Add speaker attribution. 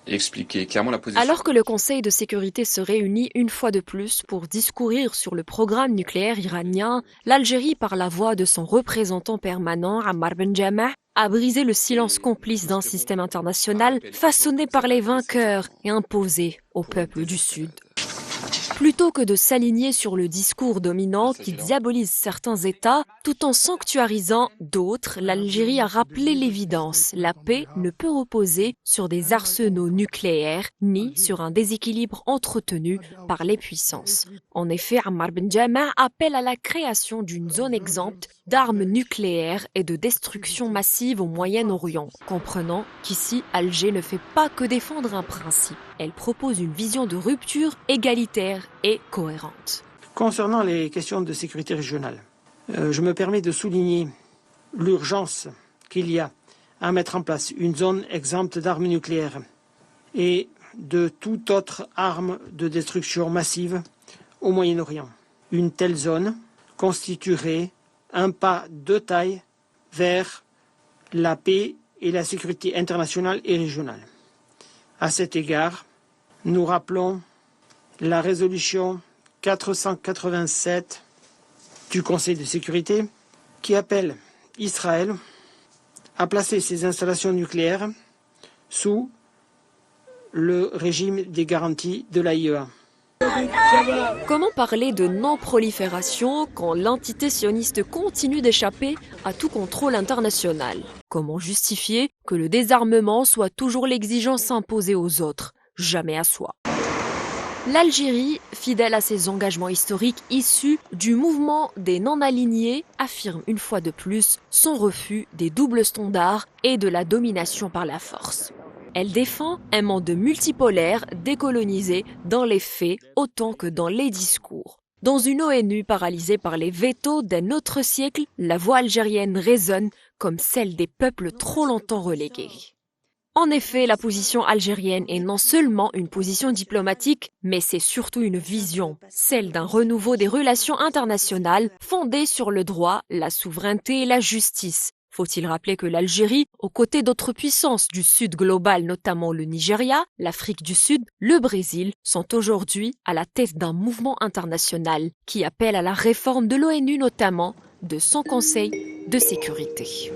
Speaker 1: et expliquer clairement la position.
Speaker 2: Alors que le Conseil de sécurité se réunit une fois de plus pour discourir sur le programme nucléaire iranien, l'Algérie, par la voix de son représentant permanent, Ammar Benjameh, a brisé le silence complice d'un système international façonné par les vainqueurs et imposé au peuple du Sud. Plutôt que de s'aligner sur le discours dominant qui diabolise certains États tout en sanctuarisant d'autres, l'Algérie a rappelé l'évidence. La paix ne peut reposer sur des arsenaux nucléaires ni sur un déséquilibre entretenu par les puissances. En effet, Ammar Benjameh appelle à la création d'une zone exempte d'armes nucléaires et de destruction massive au Moyen-Orient, comprenant qu'ici, Alger ne fait pas que défendre un principe. Elle propose une vision de rupture égalitaire et cohérente.
Speaker 3: Concernant les questions de sécurité régionale, je me permets de souligner l'urgence qu'il y a à mettre en place une zone exempte d'armes nucléaires et de toute autre arme de destruction massive au Moyen-Orient. Une telle zone constituerait un pas de taille vers la paix et la sécurité internationale et régionale. À cet égard, nous rappelons la résolution 487 du Conseil de sécurité qui appelle Israël à placer ses installations nucléaires sous le régime des garanties de l'AIEA.
Speaker 2: Comment parler de non-prolifération quand l'entité sioniste continue d'échapper à tout contrôle international? Comment justifier que le désarmement soit toujours l'exigence imposée aux autres, jamais à soi? L'Algérie, fidèle à ses engagements historiques issus du mouvement des non-alignés, affirme une fois de plus son refus des doubles standards et de la domination par la force. Elle défend un monde multipolaire décolonisé dans les faits autant que dans les discours. Dans une ONU paralysée par les vétos d'un autre siècle, la voix algérienne résonne comme celle des peuples trop longtemps relégués. En effet, la position algérienne est non seulement une position diplomatique, mais c'est surtout une vision, celle d'un renouveau des relations internationales fondées sur le droit, la souveraineté et la justice. Faut-il rappeler que l'Algérie, aux côtés d'autres puissances du Sud global, notamment le Nigeria, l'Afrique du Sud, le Brésil, sont aujourd'hui à la tête d'un mouvement international qui appelle à la réforme de l'ONU notamment, de son Conseil de sécurité.